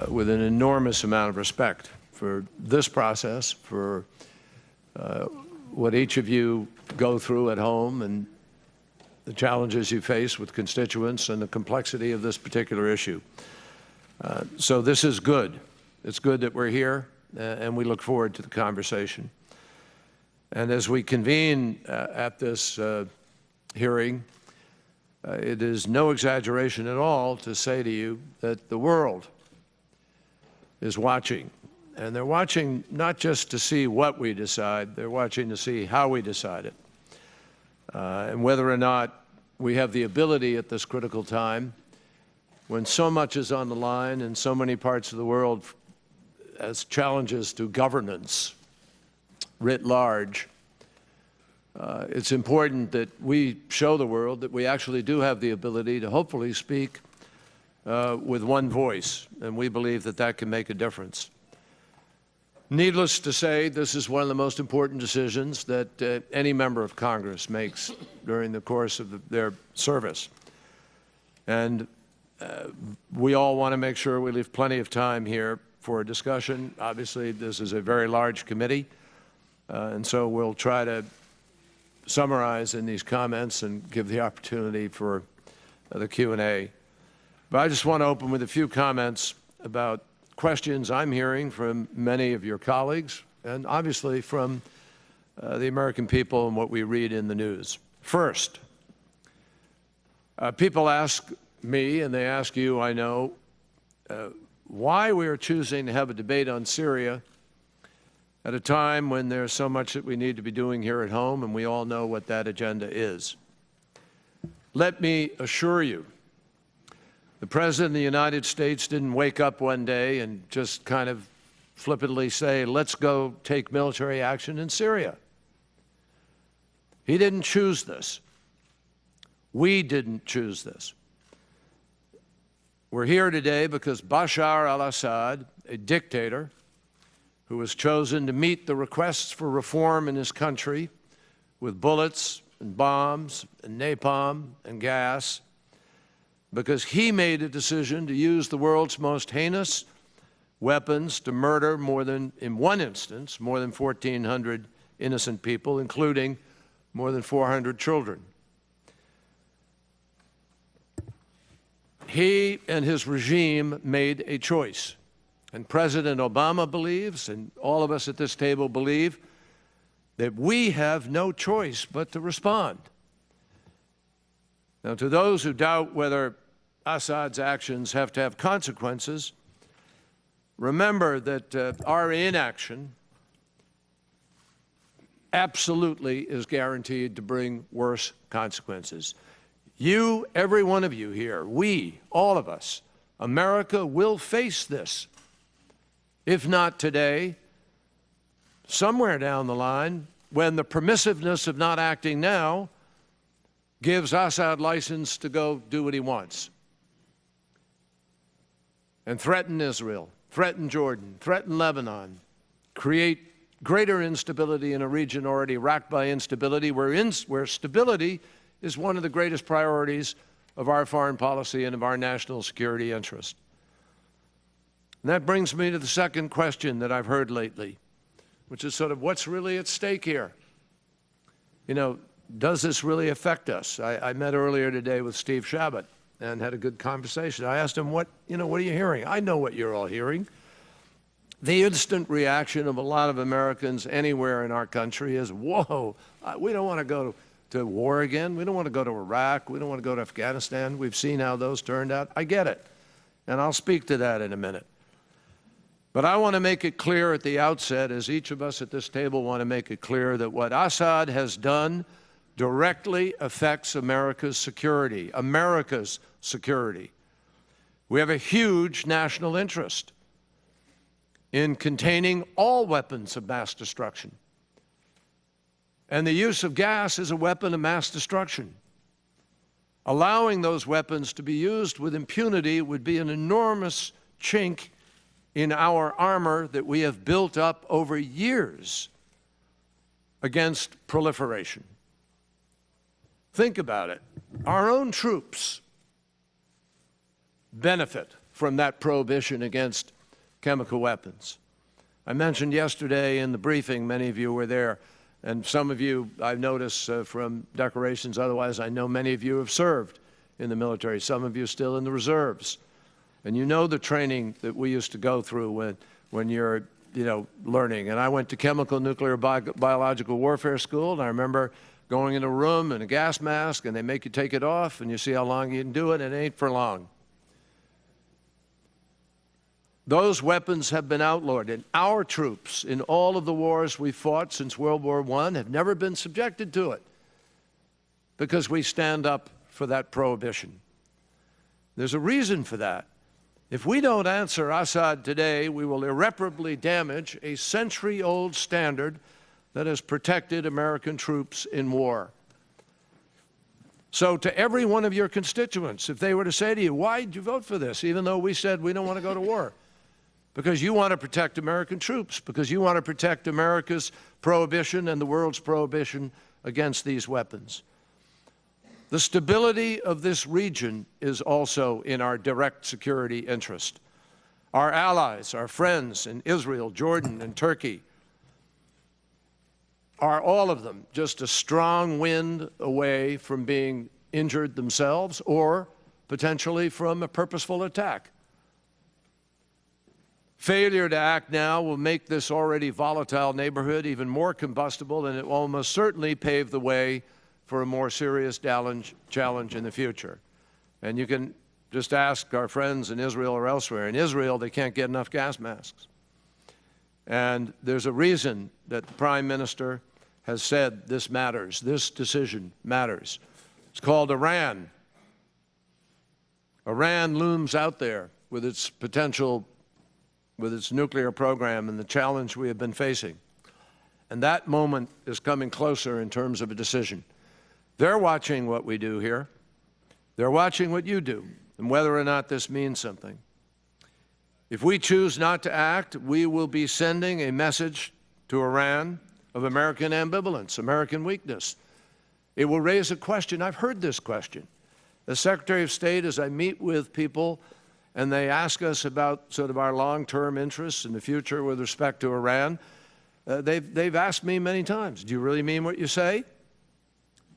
with an enormous amount of respect for this process, for what each of you go through at home and the challenges you face with constituents and the complexity of this particular issue. So this is good. It's good that we're here, and we look forward to the conversation. And as we convene at this hearing, it is no exaggeration at all to say to you that the world is watching. And they're watching not just to see what we decide, they're watching to see how we decide it. And whether or not we have the ability at this critical time, when so much is on the line in so many parts of the world as challenges to governance writ large, it's important that we show the world that we actually do have the ability to hopefully speak with one voice, and we believe that that can make a difference. Needless to say, this is one of the most important decisions that any member of Congress makes during the course of their service. And we all want to make sure we leave plenty of time here for a discussion. Obviously, this is a very large committee, and so we'll try to summarize in these comments and give the opportunity for the Q&A. But I just want to open with a few comments about questions I'm hearing from many of your colleagues and obviously from the American people and what we read in the news. First, people ask me, and they ask you, I know, why we are choosing to have a debate on Syria at a time when there's so much that we need to be doing here at home, and we all know what that agenda is. Let me assure you, the President of the United States didn't wake up one day and just kind of flippantly say, let's go take military action in Syria. He didn't choose this. We didn't choose this. We're here today because Bashar al-Assad, a dictator who was chosen to meet the requests for reform in his country with bullets and bombs and napalm and gas, because he made a decision to use the world's most heinous weapons to murder in one instance, more than 1,400 innocent people, including more than 400 children. He and his regime made a choice. And President Obama believes, and all of us at this table believe, that we have no choice but to respond. Now, to those who doubt whether Assad's actions have to have consequences, remember that our inaction absolutely is guaranteed to bring worse consequences. You, every one of you here, we, all of us, America will face this. If not today, somewhere down the line, when the permissiveness of not acting now gives Assad license to go do what he wants and threaten Israel, threaten Jordan, threaten Lebanon, create greater instability in a region already racked by instability, where stability is one of the greatest priorities of our foreign policy and of our national security interest. And that brings me to the second question that I've heard lately, which is sort of what's really at stake here? You know, does this really affect us? I met earlier today with Steve Chabot and had a good conversation. I asked him, what are you hearing? I know what you're all hearing. The instant reaction of a lot of Americans anywhere in our country is, whoa, we don't want to go to war again. We don't want to go to Iraq. We don't want to go to Afghanistan. We've seen how those turned out. I get it, and I'll speak to that in a minute. But I want to make it clear at the outset, as each of us at this table want to make it clear, that what Assad has done directly affects America's security. America's security. We have a huge national interest in containing all weapons of mass destruction. And the use of gas is a weapon of mass destruction. Allowing those weapons to be used with impunity would be an enormous chink in our armor that we have built up over years against proliferation. Think about it. Our own troops benefit from that prohibition against chemical weapons. I mentioned yesterday in the briefing, many of you were there, and some of you, I've noticed from declarations, otherwise I know many of you have served in the military, some of you still in the reserves. And you know the training that we used to go through when you're, learning. And I went to chemical, nuclear, biological warfare school, and I remember going in a room in a gas mask, and they make you take it off, and you see how long you can do it, and it ain't for long. Those weapons have been outlawed, and our troops in all of the wars we fought since World War I have never been subjected to it because we stand up for that prohibition. There's a reason for that. If we don't answer Assad today, we will irreparably damage a century-old standard that has protected American troops in war. So to every one of your constituents, if they were to say to you, why did you vote for this, even though we said we don't want to go to war? Because you want to protect American troops, because you want to protect America's prohibition and the world's prohibition against these weapons. The stability of this region is also in our direct security interest. Our allies, our friends in Israel, Jordan, and Turkey are all of them just a strong wind away from being injured themselves or potentially from a purposeful attack. Failure to act now will make this already volatile neighborhood even more combustible, and it will almost certainly pave the way for a more serious challenge in the future. And you can just ask our friends in Israel or elsewhere. In Israel, they can't get enough gas masks. And there's a reason that the Prime Minister has said this matters, this decision matters. It's called Iran. Iran looms out there with its potential, with its nuclear program and the challenge we have been facing. And that moment is coming closer in terms of a decision. They're watching what we do here. They're watching what you do and whether or not this means something. If we choose not to act, we will be sending a message to Iran of American ambivalence, American weakness. It will raise a question. I've heard this question. As Secretary of State, as I meet with people and they ask us about sort of our long-term interests in the future with respect to Iran, they've asked me many times, do you really mean what you say?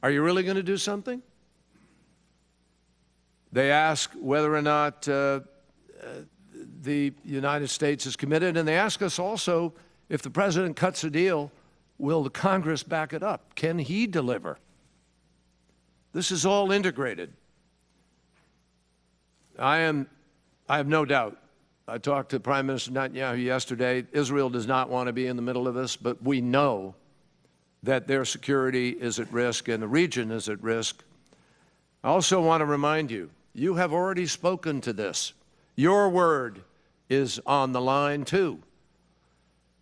Are you really going to do something? They ask whether or not the United States is committed, and they ask us also if the President cuts a deal, will the Congress back it up? Can he deliver? This is all integrated. I have no doubt. I talked to Prime Minister Netanyahu yesterday. Israel does not want to be in the middle of this, but we know that their security is at risk and the region is at risk. I also want to remind you, you have already spoken to this. Your word is on the line, too.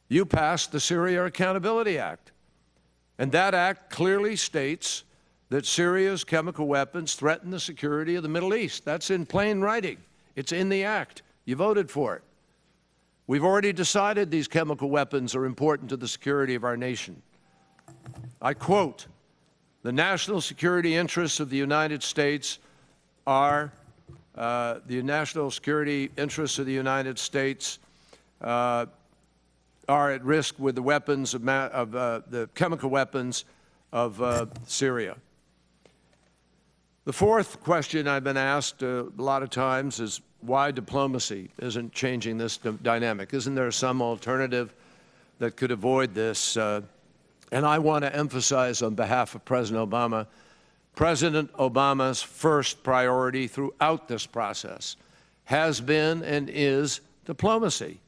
You passed the Syria Accountability Act, and that act clearly states that Syria's chemical weapons threaten the security of the Middle East. That's in plain writing. It's in the act. You voted for it. We've already decided these chemical weapons are important to the security of our nation. I quote, the national security interests of the United States are are at risk with the weapons of the chemical weapons of Syria. The fourth question I've been asked a lot of times is why diplomacy isn't changing this dynamic. Isn't there some alternative that could avoid this? And I want to emphasize on behalf of President Obama's first priority throughout this process has been and is diplomacy.